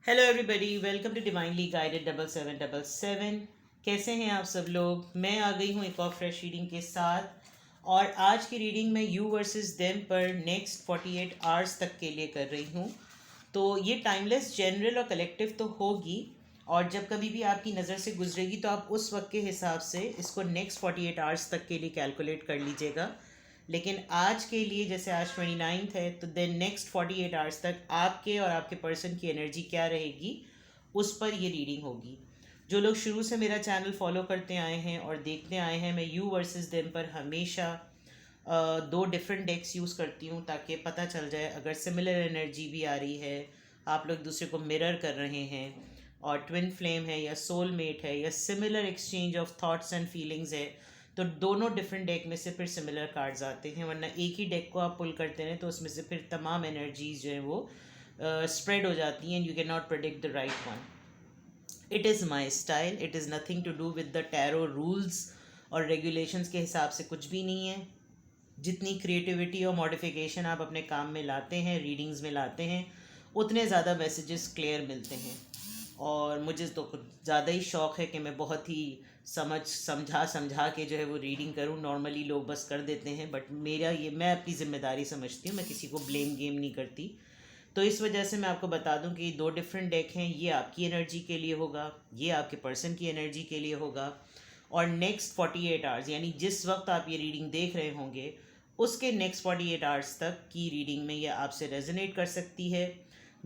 Hello everybody, welcome to divinely guided 7777। कैसे हैं आप सब लोग। मैं आ गई हूँ एक और फ्रेश रीडिंग के साथ। और आज की रीडिंग मैं यू वर्सेस देम पर नेक्स्ट 48 आवर्स तक के लिए कर रही हूँ। तो ये टाइमलेस, जनरल और कलेक्टिव तो होगी। और जब कभी भी आपकी नज़र से गुजरेगी तो आप उस वक्त के हिसाब से इसको नेक्स्ट 48 आवर्स तक के लिए कैलकुलेट कर लीजिएगा। लेकिन आज के लिए, जैसे आज 29 है, तो देन नेक्स्ट 48 आवर्स तक आपके और आपके पर्सन की एनर्जी क्या रहेगी उस पर ये रीडिंग होगी। जो लोग शुरू से मेरा चैनल फॉलो करते आए हैं और देखते आए हैं, मैं यू वर्सेस देम पर हमेशा दो डिफरेंट डेक्स यूज़ करती हूँ ताकि पता चल जाए अगर सिमिलर एनर्जी भी आ रही है, आप लोग दूसरे को मिरर कर रहे हैं और ट्विन फ्लेम है या सोलमेट है या similar exchange of thoughts and feelings है, तो दोनों डिफरेंट डेक में से फिर सिमिलर कार्ड्स आते हैं। वरना एक ही डेक को आप पुल करते हैं तो उसमें से फिर तमाम एनर्जीज जो हैं वो स्प्रेड हो जाती हैं and you can not predict the right one. It is my style, it is nothing to do with the tarot rules और रेगुलेशंस के हिसाब से कुछ भी नहीं है। जितनी क्रिएटिविटी और मॉडिफिकेशन आप अपने काम में लाते हैं, रीडिंग्स में लाते हैं, उतने ज़्यादा मैसेजेस क्लियर मिलते हैं। और मुझे तो कुछ ज़्यादा ही शौक़ है कि मैं बहुत ही समझा समझा के जो है वो रीडिंग करूँ। नॉर्मली लोग बस कर देते हैं, बट मेरा ये, मैं अपनी ज़िम्मेदारी समझती हूँ, मैं किसी को ब्लेम गेम नहीं करती। तो इस वजह से मैं आपको बता दूं कि दो डिफरेंट डेक हैं। ये आपकी एनर्जी के लिए होगा, ये आपके पर्सन की एनर्जी के लिए होगा। और नेक्स्ट 48 आवर्स, यानी जिस वक्त आप ये रीडिंग देख रहे होंगे उसके नेक्स्ट 48 आवर्स तक की रीडिंग में ये आपसे रेजोनेट कर सकती है।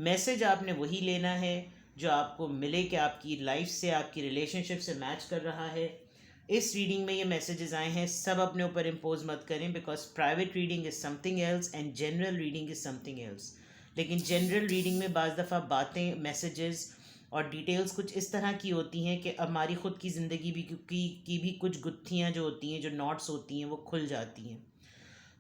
मैसेज आपने वही लेना है जो आपको मिले कि आपकी लाइफ से, आपकी रिलेशनशिप से मैच कर रहा है। इस रीडिंग में ये मैसेजेस आए हैं, सब अपने ऊपर इम्पोज मत करें, because private reading is something else and general reading is something else. लेकिन जनरल रीडिंग में बाज़ दफ़ा बातें, मैसेजेस और डिटेल्स कुछ इस तरह की होती हैं कि हमारी ख़ुद की ज़िंदगी भी की भी कुछ गुत्थियाँ जो होती हैं, जो नॉट्स होती हैं, वो खुल जाती हैं।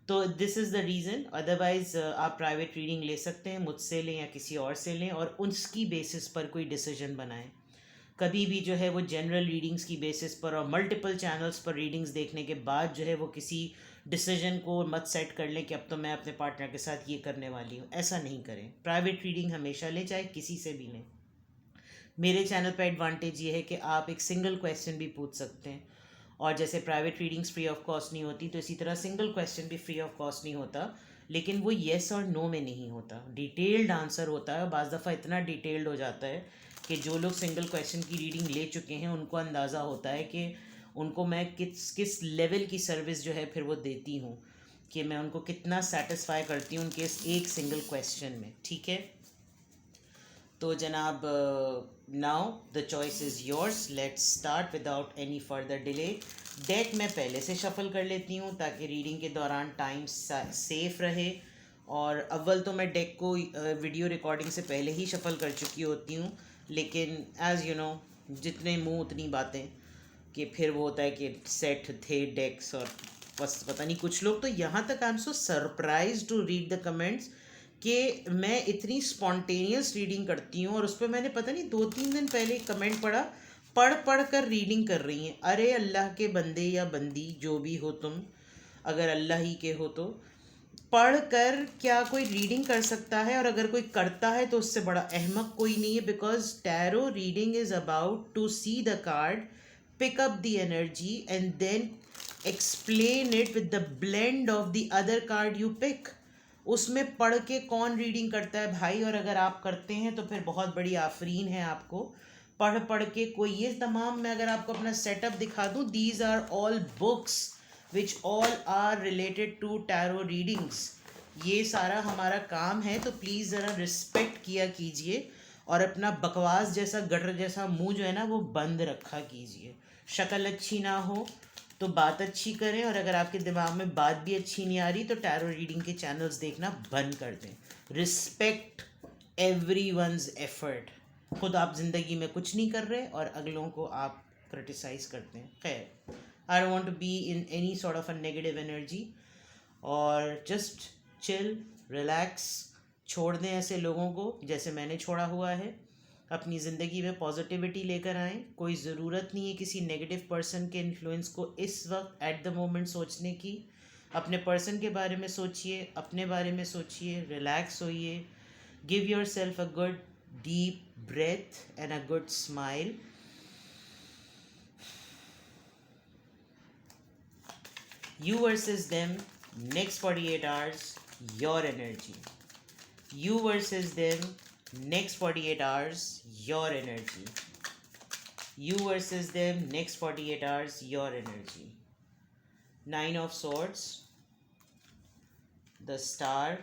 तो this is the reason. Otherwise आप प्राइवेट रीडिंग ले सकते हैं, मुझसे लें या किसी और से लें, और उसकी बेसिस पर कोई डिसीजन बनाएं। कभी भी जो है वो जनरल रीडिंग्स की बेसिस पर और मल्टीपल चैनल्स पर रीडिंग्स देखने के बाद जो है वो किसी डिसीजन को मत सेट कर लें कि अब तो मैं अपने पार्टनर के साथ ये करने वाली हूँ। ऐसा नहीं करें। प्राइवेट रीडिंग हमेशा लें, चाहे किसी से भी लें। मेरे चैनल पर एडवांटेज ये है कि आप एक सिंगल क्वेश्चन भी पूछ सकते हैं, और जैसे private readings free of cost नहीं होती, तो इसी तरह सिंगल क्वेश्चन भी फ्री ऑफ कॉस्ट नहीं होता। लेकिन वो येस और नो में नहीं होता, डिटेल्ड आंसर होता है। बाज़ दफ़ा इतना डिटेल्ड हो जाता है कि जो लोग सिंगल क्वेश्चन की रीडिंग ले चुके हैं उनको अंदाज़ा होता है कि उनको मैं किस किस लेवल की सर्विस जो है फिर वो देती हूँ, कि मैं उनको कितना सेटिस्फाई करती हूँ उनके इस एक सिंगल क्वेश्चन में। ठीक है, तो जनाब, now the choice is yours. Let's start without any further delay. Deck मैं पहले से शफ़ल कर लेती हूँ ताकि रीडिंग के दौरान टाइम सेफ रहे। और अव्वल तो मैं डेक को वीडियो रिकॉर्डिंग से पहले ही शफ़ल कर चुकी होती हूँ, लेकिन एज़ यू नो, जितने मुंह उतनी बातें, कि फिर वो होता है कि सेट थे डेक्स, और बस पता नहीं, कुछ लोग तो यहाँ तक, I am so surprise to read the comments कि मैं इतनी स्पॉन्टेनियस रीडिंग करती हूँ, और उस पर मैंने पता नहीं 2-3 दिन पहले कमेंट पढ़ा, पढ़ पढ़ कर रीडिंग कर रही हैं। अरे अल्लाह के बंदे या बंदी जो भी हो तुम, अगर अल्लाह ही के हो तो पढ़ कर क्या कोई रीडिंग कर सकता है? और अगर कोई करता है तो उससे बड़ा अहमक कोई नहीं है। Because tarot reading is about to see the card, pick up the energy and then explain it with the blend of the other card you pick. उसमें पढ़ के कौन रीडिंग करता है भाई? और अगर आप करते हैं तो फिर बहुत बड़ी आफरीन है आपको। पढ़ पढ़ के कोई, ये तमाम, मैं अगर आपको अपना सेटअप दिखा दूँ, these are all books which all are related to tarot readings. ये सारा हमारा काम है, तो प्लीज़ ज़रा रिस्पेक्ट किया कीजिए और अपना बकवास जैसा, गटर जैसा मुंह जो है ना, वो बंद रखा कीजिए। शक्ल अच्छी ना हो तो बात अच्छी करें, और अगर आपके दिमाग में बात भी अच्छी नहीं आ रही तो टैरो रीडिंग के चैनल्स देखना बंद कर दें। Respect every one's effort. खुद आप ज़िंदगी में कुछ नहीं कर रहे और अगलों को आप क्रिटिसाइज करते हैं। खैर, I don't want to be in any sort of a negative energy, और जस्ट चिल, रिलैक्स। छोड़ दें ऐसे लोगों को जैसे मैंने छोड़ा हुआ है। अपनी ज़िंदगी में पॉजिटिविटी लेकर आएँ। कोई ज़रूरत नहीं है किसी नेगेटिव पर्सन के इन्फ्लुएंस को इस वक्त एट द मोमेंट सोचने की। अपने पर्सन के बारे में सोचिए, अपने बारे में सोचिए, रिलैक्स होइए, give your self a good deep breath and a good smile. You versus them, next 48 hours, your energy. You versus them, next 48 hours, your energy. You versus them, next 48 hours, your energy. Nine of Swords, the Star,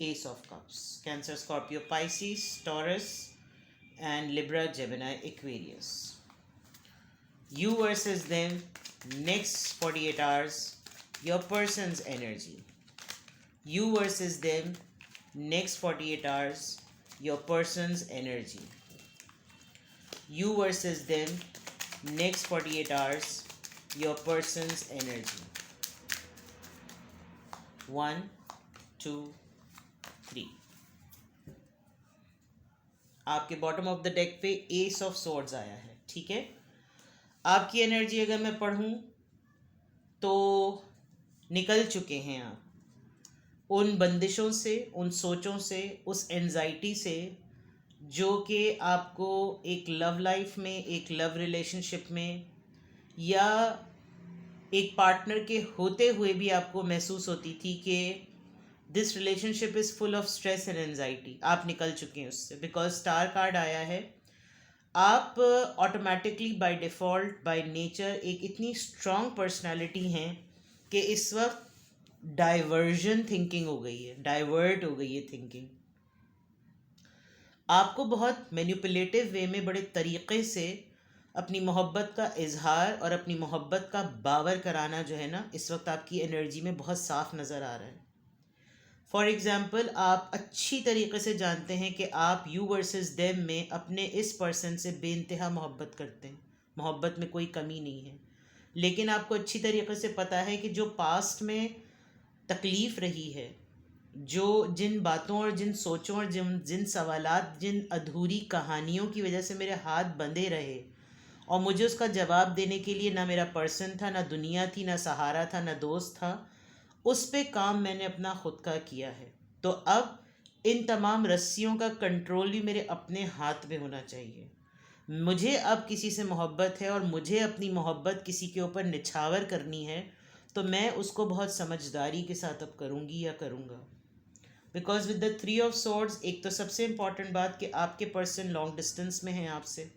Ace of Cups. Cancer, Scorpio, Pisces, Taurus, and Libra, Gemini, Aquarius. You versus them, next 48 hours, your person's energy. You versus them, next 48 hours, your person's energy. You versus them, next 48 hours, your person's energy. 1, 2, 3. आपके bottom of the deck पे S of swords आया है, ठीक है। आपकी energy अगर मैं पढ़ूं तो निकल चुके हैं आप उन बंदिशों से, उन सोचों से, उस एंजाइटी से जो कि आपको एक लव लाइफ में, एक लव रिलेशनशिप में या एक पार्टनर के होते हुए भी आपको महसूस होती थी कि this relationship is full of stress and anxiety. आप निकल चुके हैं उससे, बिकॉज स्टार कार्ड आया है। आप automatically by default, by nature एक इतनी स्ट्रॉन्ग पर्सनालिटी हैं कि इस वक्त डाइवर्जन थिंकिंग हो गई है, डाइवर्ट हो गई है थिंकिंग। आपको बहुत मैनिपुलेटिव वे में, बड़े तरीक़े से अपनी मोहब्बत का इजहार और अपनी मोहब्बत का बावर कराना जो है ना, इस वक्त आपकी एनर्जी में बहुत साफ नज़र आ रहा है। फॉर एग्ज़ाम्पल, आप अच्छी तरीके से जानते हैं कि आप यू वर्सेस देम में अपने इस पर्सन से बेइंतहा मोहब्बत करते हैं, मोहब्बत में कोई कमी नहीं है, लेकिन आपको अच्छी तरीके से पता है कि जो पास्ट में तकलीफ़ रही है, जो जिन बातों और जिन सोचों और जिन सवालात, जिन अधूरी कहानियों की वजह से मेरे हाथ बंधे रहे और मुझे उसका जवाब देने के लिए ना मेरा पर्सन था, ना दुनिया थी, ना सहारा था, ना दोस्त था, उस पे काम मैंने अपना ख़ुद का किया है। तो अब इन तमाम रस्सियों का कंट्रोल भी मेरे अपने हाथ में होना चाहिए। मुझे अब किसी से मोहब्बत है और मुझे अपनी मोहब्बत किसी के ऊपर निछावर करनी है, तो मैं उसको बहुत समझदारी के साथ अब करूँगी या करूँगा। Because with the 3 of swords, एक तो सबसे इम्पॉर्टेंट बात कि आपके पर्सन लॉन्ग डिस्टेंस में हैं आपसे,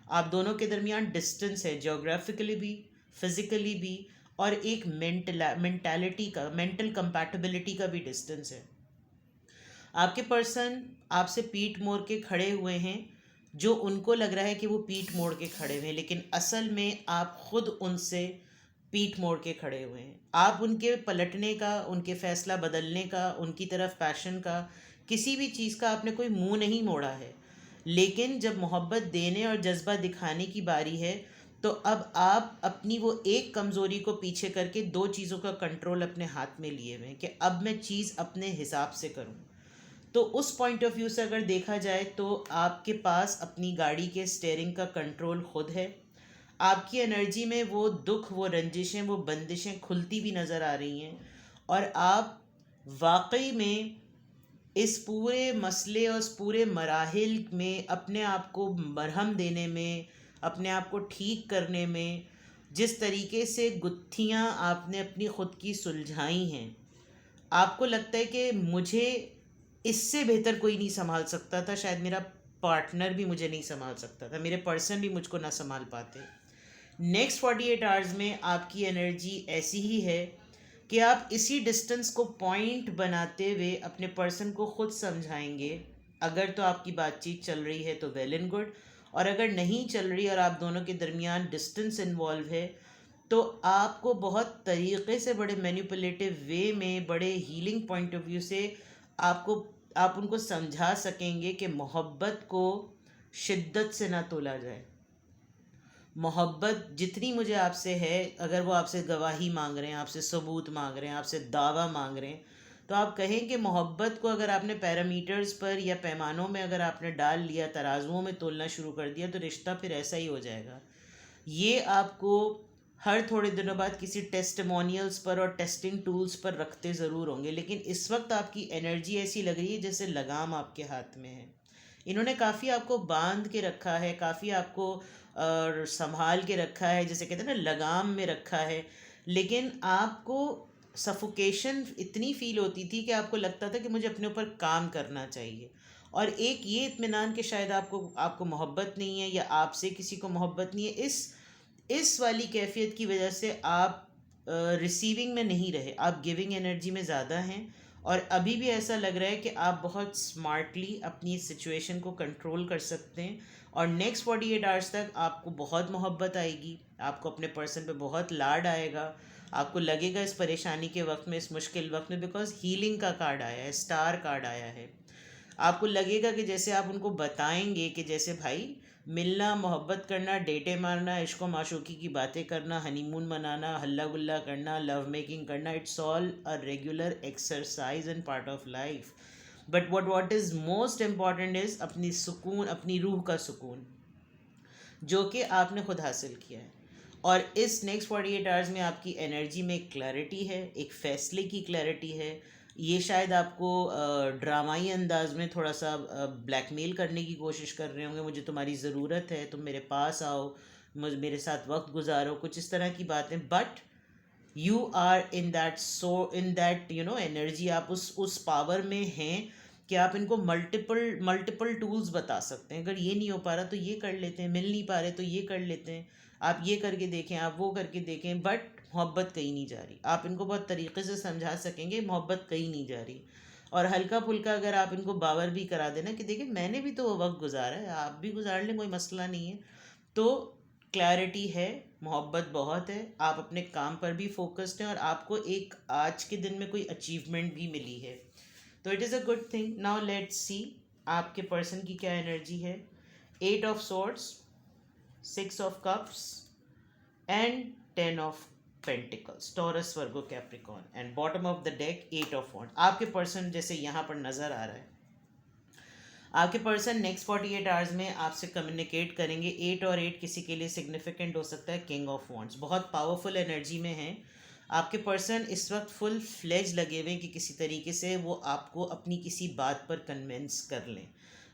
आप दोनों के दरमियान डिस्टेंस है, जोग्राफिकली भी, फिज़िकली भी, और एक मेंटालिटी का, मेंटल कंपैटिबिलिटी का भी डिस्टेंस है। आपके पर्सन आपसे पीठ मोड़ के खड़े हुए हैं, जो उनको लग रहा है कि वो पीठ मोड़ के खड़े हुए हैं, लेकिन असल में आप खुद उनसे पीठ मोड़ के खड़े हुए हैं। आप उनके पलटने का, उनके फ़ैसला बदलने का, उनकी तरफ पैशन का, किसी भी चीज़ का आपने कोई मुंह नहीं मोड़ा है, लेकिन जब मोहब्बत देने और जज्बा दिखाने की बारी है, तो अब आप अपनी वो एक कमज़ोरी को पीछे करके दो चीज़ों का कंट्रोल अपने हाथ में लिए हुए हैं कि अब मैं चीज़ अपने हिसाब से करूं। तो उस पॉइंट ऑफ व्यू से अगर देखा जाए तो आपके पास अपनी गाड़ी के स्टीयरिंग का कंट्रोल खुद है। आपकी एनर्जी में वो दुख, वो रंजिशें, वो बंदिशें खुलती भी नज़र आ रही हैं, और आप वाकई में इस पूरे मसले और इस पूरे मराहिल में अपने आप को मरहम देने में, अपने आप को ठीक करने में, जिस तरीके से गुत्थियाँ आपने अपनी ख़ुद की सुलझाई हैं, आपको लगता है कि मुझे इससे बेहतर कोई नहीं संभाल सकता था, शायद मेरा पार्टनर भी मुझे नहीं संभाल सकता था, मेरे पर्सन भी मुझको ना संभाल पाते। नेक्स्ट 48 आवर्स में आपकी एनर्जी ऐसी ही है कि आप इसी डिस्टेंस को पॉइंट बनाते हुए अपने पर्सन को ख़ुद समझाएंगे। अगर तो आपकी बातचीत चल रही है तो वेल एंड गुड, और अगर नहीं चल रही और आप दोनों के दरमियान डिस्टेंस इन्वॉल्व है, तो आपको बहुत तरीक़े से, बड़े मैनिपुलेटिव वे में, बड़े हीलिंग पॉइंट ऑफ व्यू से आप उनको समझा सकेंगे कि मोहब्बत को शिद्दत से ना तोला जाए। मोहब्बत जितनी मुझे आपसे है, अगर वो आपसे गवाही मांग रहे हैं, आपसे सबूत मांग रहे हैं, आपसे दावा मांग रहे हैं, तो आप कहें कि मोहब्बत को अगर आपने पैरामीटर्स पर या पैमानों में अगर आपने डाल लिया, तराजुओं में तोलना शुरू कर दिया, तो रिश्ता फिर ऐसा ही हो जाएगा। ये आपको हर थोड़े दिनों बाद किसी टेस्टिमोनियल्स पर और टेस्टिंग टूल्स पर रखते ज़रूर होंगे, लेकिन इस वक्त आपकी एनर्जी ऐसी लग रही है जैसे लगाम आपके हाथ में है। इन्होंने काफ़ी आपको बांध के रखा है, काफ़ी आपको संभाल के रखा है, जैसे कहते हैं ना लगाम में रखा है। लेकिन आपको सफोकेशन इतनी फील होती थी कि आपको लगता था कि मुझे अपने ऊपर काम करना चाहिए। और एक ये इत्मीनान कि शायद आपको आपको मोहब्बत नहीं है या आपसे किसी को मोहब्बत नहीं है, इस वाली कैफियत की वजह से आप रिसीविंग में नहीं रहे, आप गिविंग एनर्जी में ज़्यादा हैं। और अभी भी ऐसा लग रहा है कि आप बहुत स्मार्टली अपनी सिचुएशन को कंट्रोल कर सकते हैं। और नेक्स्ट 48 आवर्स तक आपको बहुत मोहब्बत आएगी, आपको अपने पर्सन पे बहुत लाड आएगा। आपको लगेगा इस परेशानी के वक्त में, इस मुश्किल वक्त में, बिकॉज हीलिंग का कार्ड आया है, स्टार कार्ड आया है। आपको लगेगा कि जैसे आप उनको बताएंगे कि जैसे भाई मिलना, मोहब्बत करना, डेटे मारना, इश्क माशूकी की बातें करना, हनीमून मनाना, हल्ला गुल्ला करना, लव मेकिंग करना, it's all a regular exercise and part of life. But what is most important is अपनी सुकून, अपनी रूह का सुकून, जो कि आपने खुद हासिल किया है। और इस नेक्स्ट 48 आवर्स में आपकी एनर्जी में एक क्लैरिटी है, एक फ़ैसले की क्लैरिटी है। ये शायद आपको ड्रामाई अंदाज में थोड़ा सा ब्लैकमेल करने की कोशिश कर रहे होंगे, मुझे तुम्हारी ज़रूरत है, तुम मेरे पास आओ, मेरे साथ वक्त गुजारो, कुछ इस तरह की बातें। But you are in that energy, आप उस पावर में हैं कि आप इनको मल्टीपल मल्टीपल टूल्स बता सकते हैं। अगर ये नहीं हो पा रहा तो ये कर लेते हैं, मिल नहीं पा रहे तो ये कर लेते हैं, आप ये करके देखें, आप वो करके देखें। बट मोहब्बत कहीं नहीं जा रही। आप इनको बहुत तरीके से समझा सकेंगे मोहब्बत कहीं नहीं जा रही। और हल्का फुल्का अगर आप इनको बावर भी करा देना कि देखिए मैंने भी तो वो वक्त गुजारा है, आप भी गुजार लें, कोई मसला नहीं है, तो क्लैरिटी है, मोहब्बत बहुत है, आप अपने काम पर भी फोकस्ड हैं और आपको एक आज के दिन में कोई अचीवमेंट भी मिली है, तो it is a good thing. Now let's see आपके पर्सन की क्या एनर्जी है। 8 of swords, 6 of cups and 10 of pentacles, Taurus, Virgo, Capricorn, and bottom of the deck 8 of wand. आपके पर्सन जैसे यहाँ पर नज़र आ रहा है, आपके पर्सन नेक्स्ट 48 आवर्स में आपसे कम्युनिकेट करेंगे। 8 और 8 किसी के लिए सिग्निफिकेंट हो सकता है। किंग ऑफ वॉन्ड्स बहुत पावरफुल एनर्जी में है। आपके पर्सन इस वक्त फुल फ्लेज लगे हुए कि किसी तरीके से वो आपको अपनी किसी बात पर कन्विंस कर लें।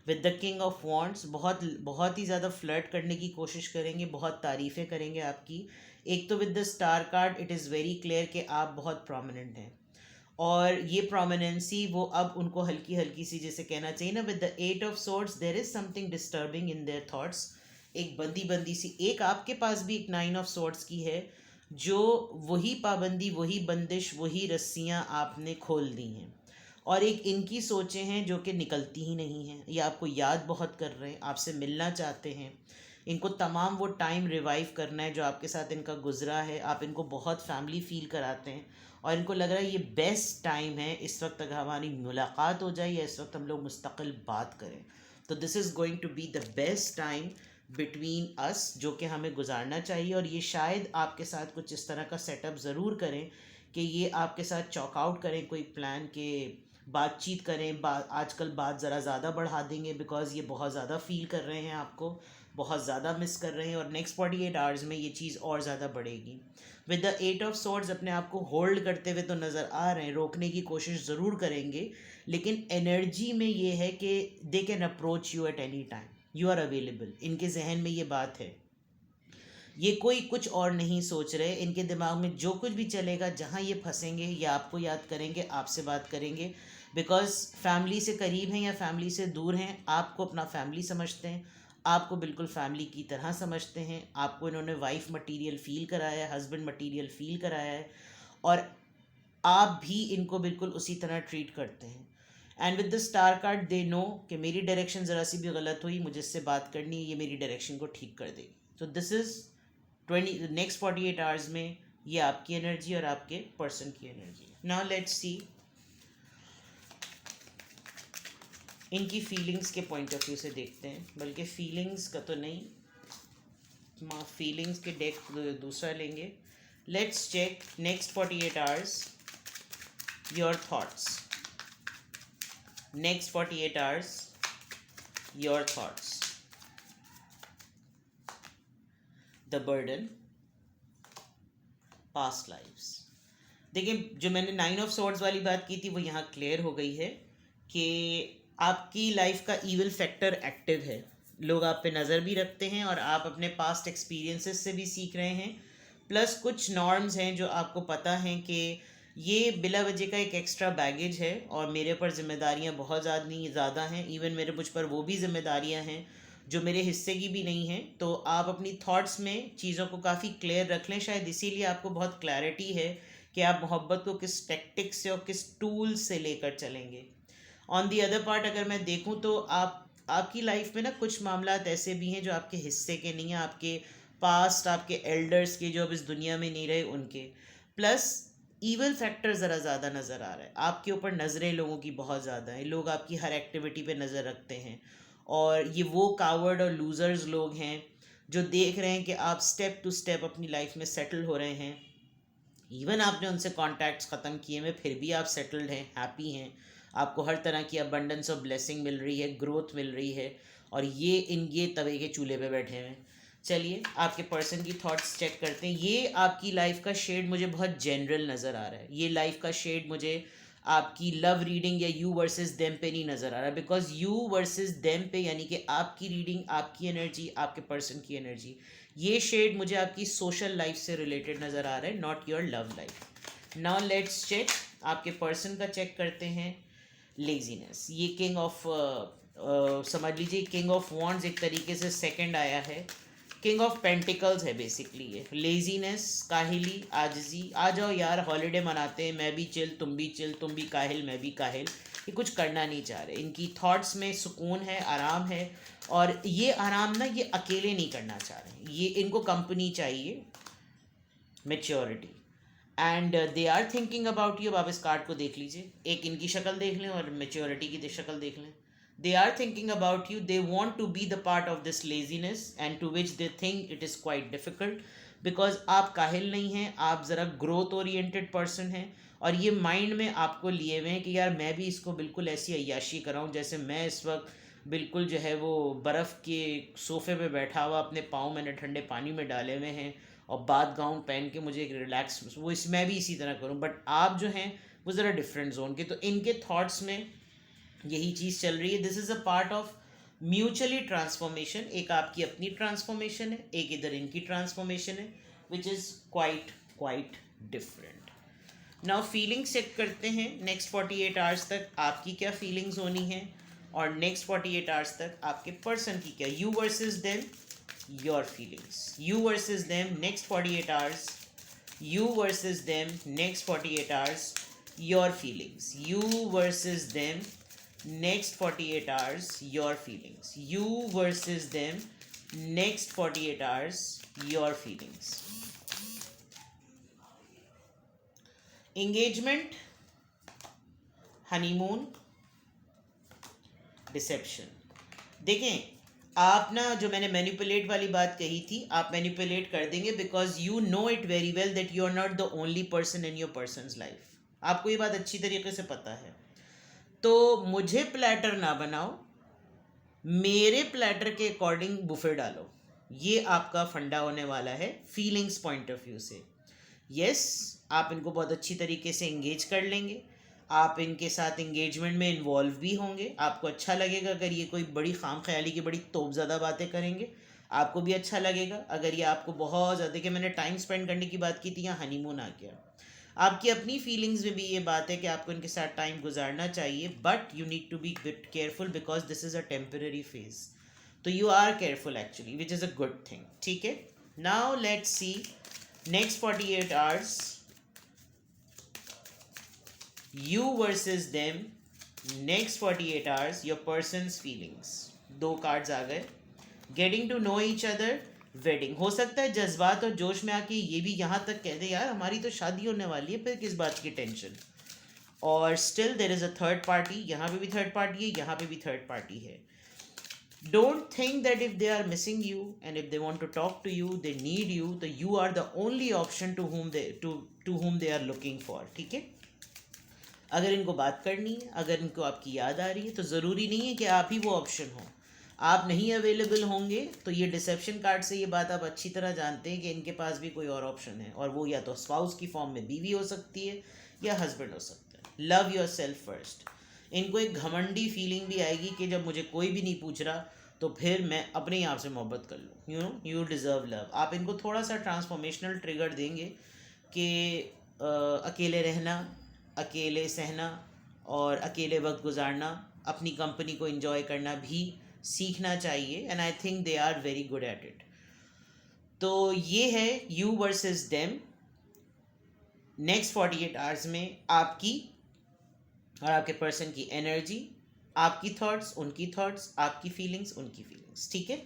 With the king of wands बहुत बहुत ही ज़्यादा फ्लर्ट करने की कोशिश करेंगे, बहुत तारीफ़ें करेंगे आपकी। एक तो with the star card it is very clear कि आप बहुत प्रोमिनेंट हैं, और ये प्रोमिनेंसी वो अब उनको हल्की हल्की सी, जैसे कहना चाहिए ना, with the 8 of swords there is something disturbing in their thoughts. एक बंदी बंदी सी, एक आपके पास भी एक 9 ऑफ सोर्ड्स की है, जो वही पाबंदी, वही बंदिश, वही रस्सियाँ आपने खोल दी हैं। और एक इनकी सोचें हैं जो कि निकलती ही नहीं हैं, ये आपको याद बहुत कर रहे हैं, आपसे मिलना चाहते हैं। इनको तमाम वो टाइम रिवाइव करना है जो आपके साथ इनका गुजरा है। आप इनको बहुत फैमिली फील कराते हैं और इनको लग रहा है ये बेस्ट टाइम है, इस वक्त अगर हमारी मुलाकात हो जाए या इस वक्त हम लोग मुस्तकिल बात करें, तो this is going to be the best time between us, जो कि हमें गुजारना चाहिए। और ये शायद आपके साथ कुछ इस तरह का सेटअप ज़रूर करें कि ये आपके साथ चॉकआउट करें कोई प्लान के, बातचीत करें। आजकल बात ज़रा ज़्यादा बढ़ा देंगे बिकॉज़ ये बहुत ज़्यादा फील कर रहे हैं, आपको बहुत ज़्यादा मिस कर रहे हैं, और नेक्स्ट 48 आवर्स में ये चीज़ और ज़्यादा बढ़ेगी। विद द 8 ऑफ सोर्ड्स अपने आप को होल्ड करते हुए तो नज़र आ रहे हैं, रोकने की कोशिश ज़रूर करेंगे, लेकिन एनर्जी में ये है कि they can approach you at any time, you are available. इनके जहन में ये बात है, ये कोई कुछ और नहीं सोच रहे। इनके दिमाग में जो कुछ भी चलेगा, जहाँ ये फंसेंगे, ये आपको याद करेंगे, आपसे बात करेंगे, बिकॉज फैमिली से करीब हैं या फैमिली से दूर हैं, आपको अपना फैमिली समझते हैं, आपको बिल्कुल फैमिली की तरह समझते हैं। आपको इन्होंने वाइफ मटीरियल फ़ील कराया है, हस्बैंड मटीरियल फ़ील कराया है, और आप भी इनको बिल्कुल उसी तरह ट्रीट करते हैं। And with the star card they know कि मेरी डायरेक्शन ज़रा सी भी गलत हुई, मुझे इससे बात करनी है, ये मेरी डायरेक्शन को ठीक कर देगी। तो दिस इज़ नेक्स्ट 48 आवर्स में ये आपकी एनर्जी और आपके पर्सन की एनर्जी। नाउ लेट्स सी इनकी फीलिंग्स के पॉइंट ऑफ व्यू से देखते हैं, बल्कि फीलिंग्स का तो नहीं, फीलिंग्स के डेक दूसरा लेंगे। Let's check next 48 hours your thoughts. Next 48 hours your thoughts. The burden, past lives. देखिए, जो मैंने 9 ऑफ सॉर्ड्स वाली बात की थी वो यहाँ क्लियर हो गई है कि आपकी लाइफ का ईविल फैक्टर एक्टिव है। लोग आप पे नज़र भी रखते हैं और आप अपने पास्ट एक्सपीरियंसेस से भी सीख रहे हैं। प्लस कुछ नॉर्म्स हैं जो आपको पता हैं कि ये बिला वजह का एक एक्स्ट्रा बैगेज है और मेरे पर जिम्मेदारियां बहुत ज़्यादा हैं। इवन मेरे मुझ पर वो भी जिम्मेदारियां हैं जो मेरे हिस्से की भी नहीं हैं। तो आप अपनी थॉट्स में चीज़ों को काफ़ी क्लियर रख लें। शायद इसीलिए आपको बहुत क्लैरिटी है कि आप मोहब्बत को किस टेक्टिक से और किस टूल से लेकर चलेंगे। ऑन दी अदर पार्ट अगर मैं देखूं तो आपकी लाइफ में ना कुछ मामलात ऐसे भी हैं जो आपके हिस्से के नहीं हैं, आपके पास्ट, आपके एल्डर्स के जो अब इस दुनिया में नहीं रहे उनके। प्लस ईवल फैक्टर ज़रा ज़्यादा नज़र आ रहा है आपके ऊपर। नज़रें लोगों की बहुत ज़्यादा हैं, लोग आपकी हर एक्टिविटी पे नज़र रखते हैं और ये वो कावर्ड और लूज़र्स लोग हैं जो देख रहे हैं कि आप स्टेप टू स्टेप अपनी लाइफ में सेटल हो रहे हैं। इवन आपने उनसे कॉन्टैक्ट्स ख़त्म किए में फिर भी आप सेटल्ड हैं, हैप्पी हैं, आपको हर तरह की अबंडेंस ऑफ ब्लेसिंग मिल रही है, ग्रोथ मिल रही है और ये तवे के चूल्हे पे बैठे हैं। चलिए आपके पर्सन की थॉट्स चेक करते हैं। ये आपकी लाइफ का शेड मुझे बहुत जनरल नज़र आ रहा है। ये लाइफ का शेड मुझे आपकी लव रीडिंग या यू वर्सेस देम पे नहीं नज़र आ रहा, बिकॉज यू वर्सेस देम पे यानी कि आपकी रीडिंग, आपकी एनर्जी, आपके पर्सन की एनर्जी, ये शेड मुझे आपकी सोशल लाइफ से रिलेटेड नज़र आ रहा है, not your love life. Now let's check, आपके पर्सन का चेक करते हैं। लेजीनेस, ये किंग ऑफ समझ लीजिए किंग ऑफ वॉन्ड्स एक तरीके से सेकंड आया है। किंग ऑफ पेंटिकल्स है बेसिकली ये। लेजीनेस, काहिली, आजिजी। आ जाओ यार हॉलीडे मनाते हैं, मैं भी चिल, तुम भी चिल, तुम भी काहिल, मैं भी काहिल। ये कुछ करना नहीं चाह रहे। इनकी थॉट्स में सुकून है, आराम है और ये आराम ना ये अकेले नहीं करना चाह रहे। ये इनको कंपनी चाहिए, maturity, and they are thinking about you. अब आप इस कार्ड को देख लीजिए, एक इनकी शक्ल देख लें और मेच्योरिटी की शक्ल देख लें। They are thinking about you. They want to be the part of this laziness and to which they think it is quite difficult because आप काहिल नहीं हैं, आप ज़रा ग्रोथ ओरिएंटेड पर्सन हैं और ये माइंड में आपको लिए हुए हैं कि यार मैं भी इसको बिल्कुल ऐसी अय्याशी कराऊं जैसे मैं इस वक्त बिल्कुल जो है वो बर्फ़ के सोफ़े पे बैठा हुआ, अपने पाँव मैंने ठंडे पानी में डाले हुए हैं और बाथ गाउन पहन के मुझे एक रिलैक्स, वो मैं भी इसी तरह करूं। बट आप जो हैं वो ज़रा डिफरेंट जोन के। तो इनके थॉट्स में यही चीज़ चल रही है। This is a part of mutually transformation. एक आपकी अपनी ट्रांसफॉर्मेशन है, एक इधर इनकी ट्रांसफॉर्मेशन है, which is quite different. Now feelings check करते हैं। नेक्स्ट 48 आवर्स तक आपकी क्या फीलिंग्स होनी है और नेक्स्ट 48 आवर्स तक आपके पर्सन की क्या। You versus them, your feelings. You versus them next 48 hours, you versus them next 48 hours, your feelings. You versus them next 48 hours, your feelings. You versus them next 48 hours, your feelings. Engagement, honeymoon, deception. देखें आप ना, जो मैंने manipulate वाली बात कही थी, आप मैनिपुलेट कर देंगे because you know it very well that you are not the only person in your person's life. आपको ये बात अच्छी तरीके से पता है। तो मुझे प्लेटर ना बनाओ, मेरे प्लेटर के अकॉर्डिंग बुफे डालो। ये आपका फंडा होने वाला है फीलिंग्स पॉइंट ऑफ व्यू से। यस, आप इनको बहुत अच्छी तरीके से इंगेज कर लेंगे, आप इनके साथ इंगेजमेंट में इन्वॉल्व भी होंगे। आपको अच्छा लगेगा अगर ये कोई बड़ी खाम ख्याली की बड़ी तोपज़्यादा बातें करेंगे, आपको भी अच्छा लगेगा अगर ये आपको बहुत ज़्यादा, कि मैंने टाइम स्पेंड करने की बात की थी, यहाँ हनीमून आ गया। आपकी अपनी फीलिंग्स में भी ये बात है कि आपको इनके साथ टाइम गुजारना चाहिए, but you need to be bit careful because this is a temporary phase. तो you are careful actually, which is a good thing. ठीक है, now let's see next 48 hours, you versus them next 48 hours, your person's feelings। दो cards आ गए। Getting to know each other, wedding. हो सकता है जज्बात और जोश में आके ये भी यहाँ तक कह दे यार हमारी तो शादी होने वाली है, फिर किस बात की टेंशन। और still there is a third party, यहाँ पे भी थर्ड पार्टी है, यहाँ पे भी थर्ड पार्टी है। Don't think that if they are missing you and if they want to talk to you, they need you, तो you are the only option to whom they are looking for. ठीक है, अगर इनको बात करनी है, अगर इनको आपकी याद आ रही है, तो ज़रूरी नहीं है कि आप ही वो ऑप्शन हो। आप नहीं अवेलेबल होंगे तो ये डिसेप्शन कार्ड से ये बात आप अच्छी तरह जानते हैं कि इनके पास भी कोई और ऑप्शन है, और वो या तो स्पाउस की फॉर्म में बीवी हो सकती है या हस्बैंड हो सकता है। Love your self first. इनको एक घमंडी फीलिंग भी आएगी कि जब मुझे कोई भी नहीं पूछ रहा तो फिर मैं अपने ही आप से मोहब्बत कर लूँ। You deserve love. आप इनको थोड़ा सा ट्रांसफॉर्मेशनल ट्रिगर देंगे कि अकेले रहना, अकेले सहना और अकेले वक्त गुजारना, अपनी कंपनी को एंजॉय करना भी सीखना चाहिए, and I think they are very good at it. तो ये है you versus them. Next 48 hours में आपकी और आपके पर्सन की एनर्जी, आपकी थॉट्स उनकी थॉट्स, आपकी फीलिंग्स उनकी फीलिंग्स, ठीक है।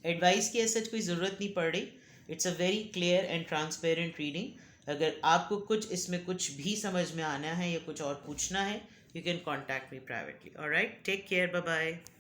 एडवाइस की ऐसा कोई ज़रूरत नहीं पड़ रही। It's a very clear and transparent reading. अगर आपको कुछ इसमें कुछ भी समझ में आना है या कुछ और पूछना है, you can contact me privately. Alright, take care, bye bye.